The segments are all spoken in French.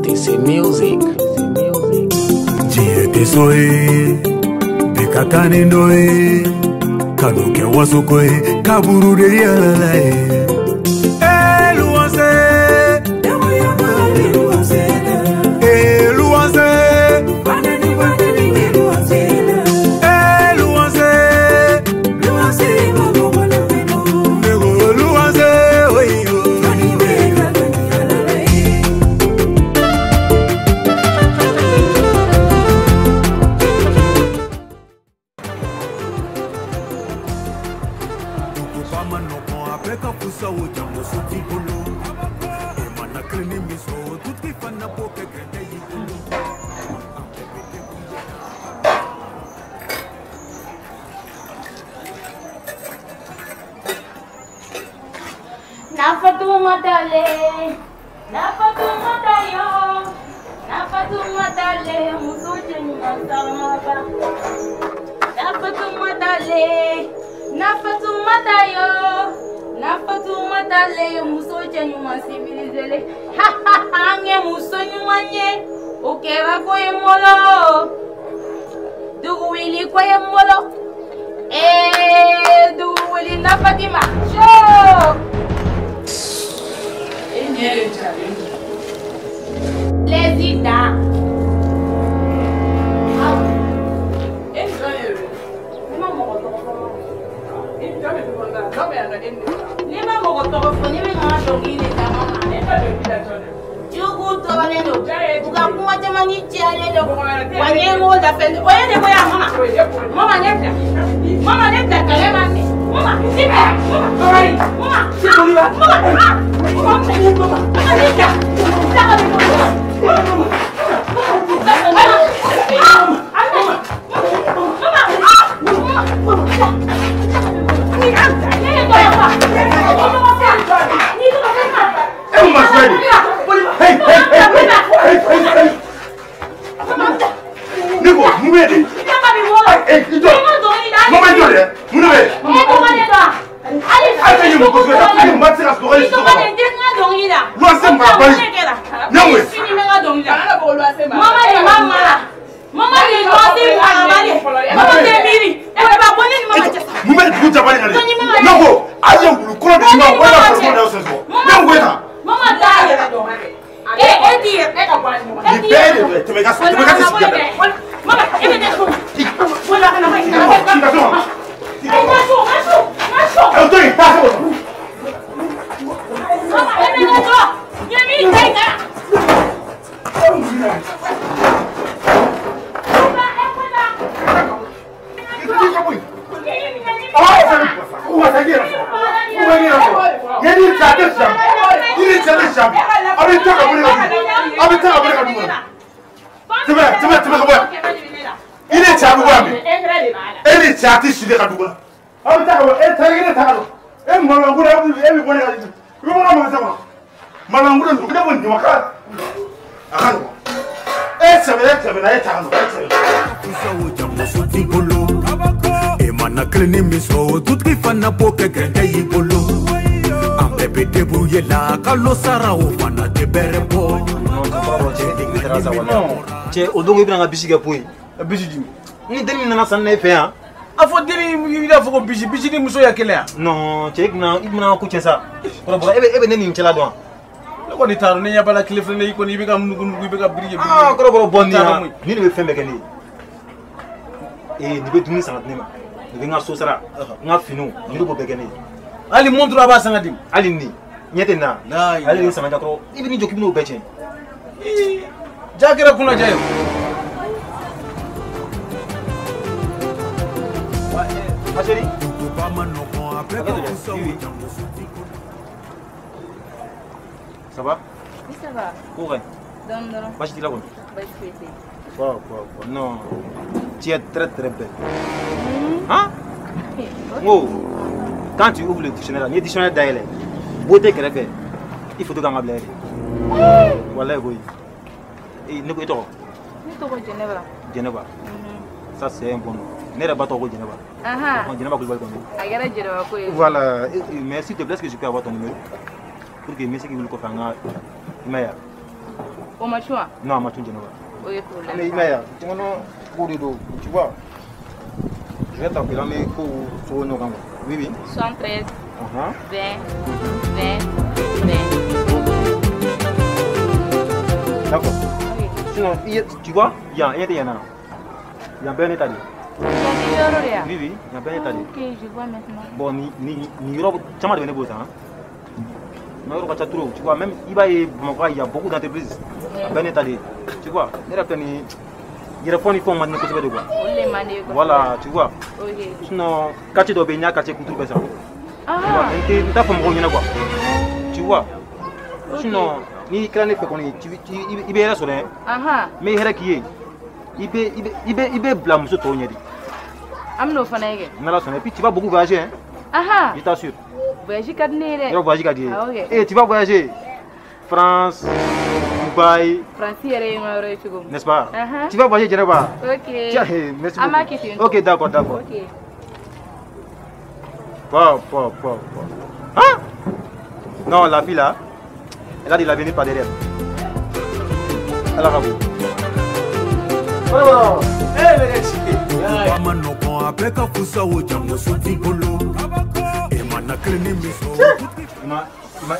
DC Music. Soe Bekakane noe Kanuke wasokoe Kaburu de yalalae Luanze Luanze Odongo ibanga bisiga pui. Bisidi. Ni deni na sanne fe ha. Afo deni ila foko bisidi muso ya kelea. Non, che ibna ku chesa. Bora ebe neni nchela doa. Ko ni taro ne yabala kilifle ne iko ni biga nugu biga brije. Ah, bora bonni. Ni be fembe keni. Ni be dumi sangat nema. Ni nga so sara. Nga finu. Ni do begeni. Ali montre aba sangadim. Ali ni. Nyete na. Ali ni samanja ko. Ibni jokibno beche. Jakira kuna jayo. Maseri. Ça va? Oui, ça va. Où est? Donne. Vas-y, dis-la bonne. Quoi? Non. Tu es très très belle. Hein? Oh. Quand tu ouvres le dictionnaire, il y a le dictionnaire d'ailleurs. Beauté qu'elle fait. Il faut tout dans ma blague. Voilà, oui. Et ne quoi toi? Geneva. Ça c'est un bon nom. Ne pas trop Geneva. Geneva voilà. Mais s'il te plaît, est-ce que je peux avoir ton numéro? Pour que monsieur qui veut le faire un meilleur. Au machoua? Non, machoua Geneva. Oui, mais meilleur. Tu vois? Je vais t'appeler mais pour nos gars. Oui, oui. 73. 20. D'accord. Sinon, tu vois, il y a un bien état. Oui, oui, il y a bien état. Ok, je vois maintenant. Bon, ni tu m'as donné beau temps. Tu vois, même il y a beaucoup d'entreprises. Bien état. Tu vois, il répond il faut maintenant que tu veux de quoi. Voilà, tu vois. Sinon, quand tu dois baigner, quand tu écoutes tout ça. Tu vois. Sinon, ni quand il fait qu'on est, il est là sur mais il est qui est. Il est blâme sur ton yedi. Amno fanage. Puis tu vas beaucoup voyager, hein? Je t'assure. Voyager cadné. Tu vas voyager cadné. Et tu vas voyager France, Dubaï. N'est-ce pas? Tu vas voyager Geneva. Ok. Merci beaucoup. Ok, d'accord. Ok. Wow. Hein? Non, la fille là, elle a dit la venir par derrière. Elle a rabou. Voilà.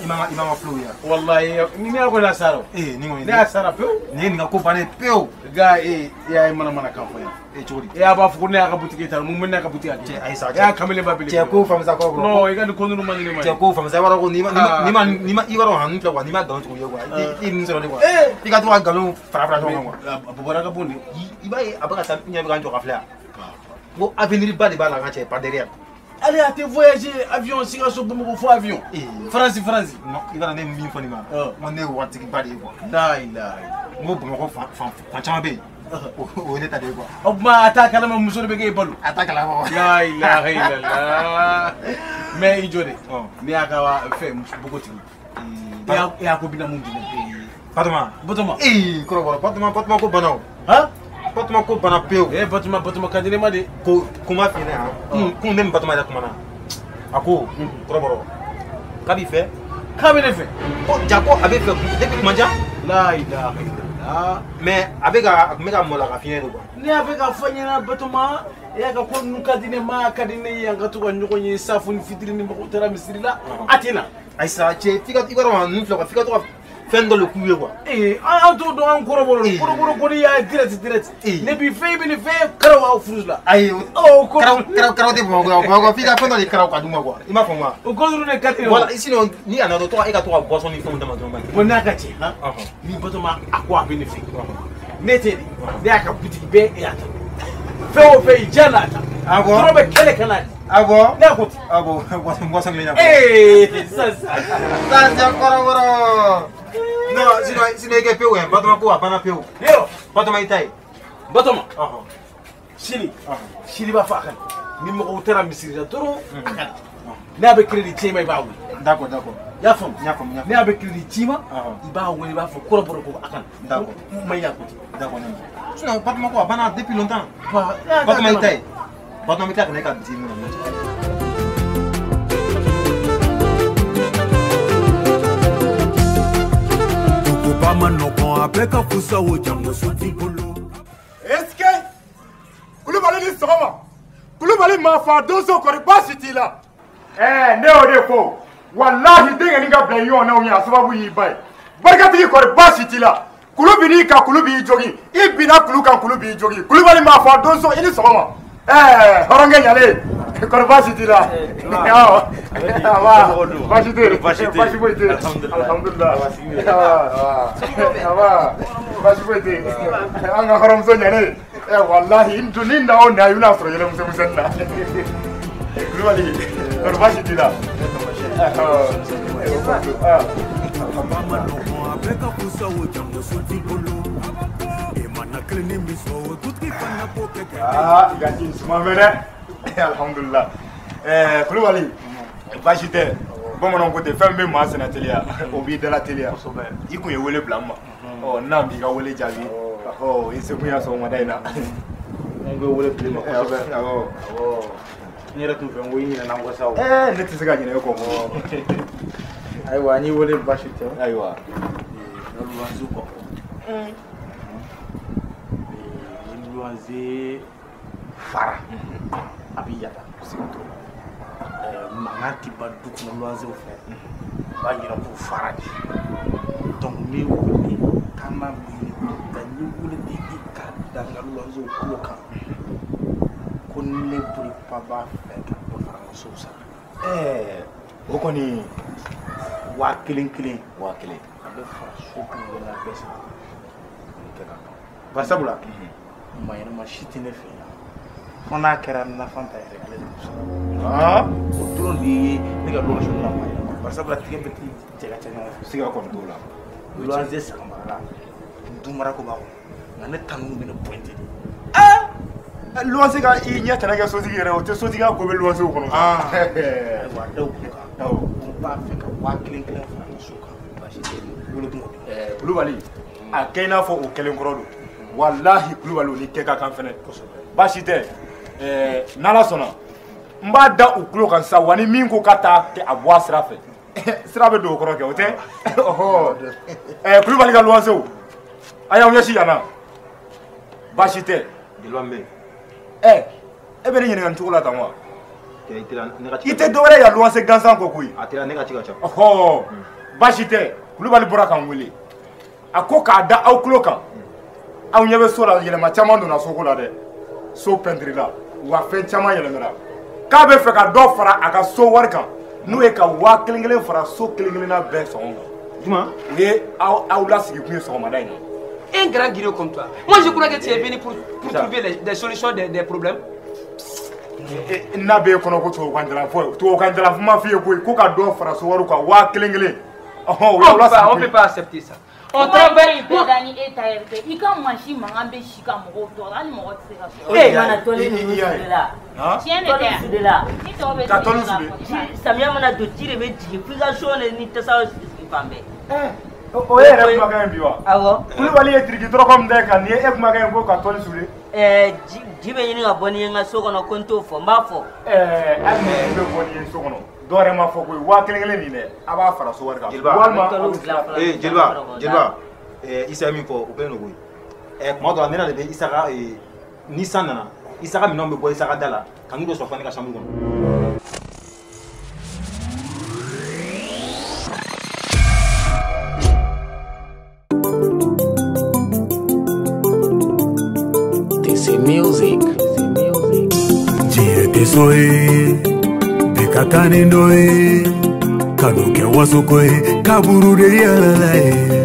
Il m'a flou ya. Wallahi, ni me ko la saro. Ni ngo. Ne asara peu. Ni nga ko bane peu. Ga ya mana kan fa ya. Chori. Ya ba fu ne aka boutique tar mu ne aka boutique ati. Ai sa. Ya kamele babili. Che ko fam sa ko bro. No, iga ko nu mani ma. Che ko fam sa wara ko ni ma iwaro han tla wa ni ma don ko yo kwa. Ni so de kwa. Iga to galo fra to ngwa. Abubara ka bondi. Iba abaka sa nya ga njo ka fla. Bo avenir ba de ba la nga par derrière. Allez, à te voyager avion, si on se fait avion. France. Non, il va donner une fois. On est au Watik Badi. Là. Moi, pour me refaire, Fanchambe. On est à deux fois. On m'a attaqué à la maison de Bégué Balou. Attaque à la mort. Là. Mais il joue. Mais à fait beaucoup de choses. Et à Kobina Mundi. Patoma. Patoma, ko banao. Hein? Patoma ko bana peu. Patoma kadine ma de. Ko kuma fine ha. Ko nem Patoma da kuma na. Ako, koroboro. Kabi fait? Kabi ne fait. Oh, Jako avait fait depuis manja? La ilaha illallah. Mais avec a mega mola ka fine do quoi. Ni avec a fanya na Patoma, ya ka ko nu kadine ma kadine ya ka to ko nyonyi safu ni fitri ni ko tera misrila. Atina. Aisa che fika ibaro nu flo ka fika to fendo le couille quoi. En tout donc koroboro ko ya direct. Ne bi fe bi ni fe karawa fruz la. Ai oh karaw de bon fika fendo le karaw ka duma quoi. Ima fongwa. O ko ne kati. Voilà, ici non ni anado to ega to boisson ni fond de ma domba. Mo na ka ci ha. Ni Patoma akwa bi ni fe. Mete ni aka boutique be ya ta. Fe o fe jala ta. Abo. Trobe kele kana. Abo. Na ko. Abo, boisson le nya. Ça. Ça koroboro. Non, sinon il peu ouais, Patoma ko apana peu. Yo, Patoma itai. Patoma. Shini ba fa kan. Ni mo ko tera misiri da toro. Na be credit chema ba wu. D'accord. Ya fam. Na be credit chima. Iba wu ba fa koroboro ko akan. D'accord. Mai ya ko. D'accord. Sinon Patoma ko apana depuis longtemps. Patoma itai. Patoma itai na ka dimi na. Est-ce que Koulibaly ni sɔgɔma Koulibaly ma fa donso kɔri baasi t'i la ne y'o de fɔ walahi den kɔni ka bila ɲɔgɔn na o ye a sababu y'i ba ye barikatigi kɔri baasi t'i la kulu bin'i kan kulu b'i jogi i binna kulu kan kulu b'i jogi Koulibaly ma fa donso i ni sɔgɔma hɔrɔnkɛ ɲalen kɔri baasi t'i la baasi tɛ yen baasi foyi tɛ yen alihamudulila baasi foyi tɛ yen an ka hɔrɔnmuso ɲalen walahi ni na o na i bɛna sɔrɔ yɛlɛmuso misɛnnin na Koulibaly kɔri baasi t'i la gaji suma mɛ dɛ alhamdulillah Koulibaly baasi tɛ bamanan ko tɛ fɛn bɛ maa sɛnɛ teliya o b'i dala teliya i kun ye wele bila n ma n'an b'i ka wele jaabi i se kun y'a sɔgɔmada in na n bɛ wele bila ma kosɛbɛ awɔ n yɛrɛ tun fɛ n ko i ɲinɛna n kɔ sa o ne tɛ se ka ɲinɛ e kɔ ayiwa n ye wele basi tɛ ayiwa luwanze kɔ ni luwanze fara a bɛ yala mankan tɛ ban du kɔnɔ luwanzew fɛ o b'a yira k'u fara de donc n bɛ wele k'an b'a miiri ka n ye wele de i ka da n ka luwanzew tulo kan ko ne bolipa b'a fɛ ka dɔ fara n ka sow sara o kɔni 1000 waa kelen a bɛ fara so kelen na bɛɛ sara kɛ ka kan bari sabula mayɛlɛma si tɛ ne fɛ yan fo n'a kɛra nafan ta yɛrɛ ale de bɛ sɔrɔ o dɔrɔn de ye ne ka luwanze la mayɛlɛma bari sabula tigɛ bɛ t'i cɛ ka ca ɲɔgɔn fɛ siga kɔni t'o la luwanze sagamarala dumara ko b'a kɔnɔ nka ne tanun bɛ ne pointe de luwanze ka i ɲɛ tɛnɛ kɛ sotigi yɛrɛ o tɛ sotigi ka ko bɛ luwanzew kɔnɔ ayiwa a daw kun kan n b'a fɛ ka 1000 fara n ka so kan basi tɛ wele kun kulubali a kɛ i n'a fɔ o kelen kɔrɔ don walahi kulubali o ni kɛ ka kan fɛnɛ basi tɛ n'ala sɔnna n b'a da u tulo kan sisan wa ni min ko ka taa a bɔ a sira fɛ sira bɛ don o kɔrɔ kɛ o tɛ kulubali ka luwanzew a y'aw ɲɛsin yan na basi tɛ jeliba n bɛ e bɛ ne ɲininka nin cogo la tan wa i i tɛ dɔwɛrɛ ya luwanze gansan kɔ koyi a tɛra ne ka ci ka ca basi tɛ kulubali bɔra k'an wele a ko k'a da aw tulo kan aw ɲɛ bɛ so la yɛlɛma caman donna soko la dɛ so pɛntirila wa fɛn caman yɛlɛmɛra k'a bɛ fɛ ka dɔ fara a ka so wari kan n'o ye ka 1000 fara so kelen-kelenna bɛɛ sɔngɔ kan juma o ye aw lasigi kun ye sɔgɔmada in na. Un grand guerrier comme toi. Moi, je crois que tu es venu pour trouver des solutions des problèmes. N'a bɛ kɔnɔ ko tubabukan jalan ma f'i ye koyi ko ka dɔ fara so wari kan 1000. On peut pas accepter ça. On travaille pour gagner et tailler. Il quand machine mangan be shika mo to ani mo tse ka so. Eh mana tole ni la. Tiens le de la. Ni to be. Ka tolu sube. Samia mana do tire be jigi application ni tesa ifambe. O ye yɛrɛ kumakan ye bi wa? Awɔ. Kulubali ye diriki dɔrɔkɔ min kan nin ye e kumakan ye ko ka tɔli sube. Ji bɛ ɲini ka bɔ ni ye n ka so kɔnɔ ko n t'o fɔ n b'a fɔ. Hali ni ji bɛ bɔ ni ye so kɔnɔ dɔw yɛrɛ ma fɔ koyi 1000 nin dɛ a b'a fara so wari kan. Jeliba Isa ye min fɔ o bɛɛ n'o koyi kuma dɔ la ne na de bɛ Isa ka ni san nana Isa ka minɛnw bɛ bɔ Isa ka da la ka n'u dɔ sɔrɔ fɔ ne ka chambre kɔnɔ. TC Music. Jie tesoe, bekakane ndoe, kanuke wasokoe, kaburu de yalalae.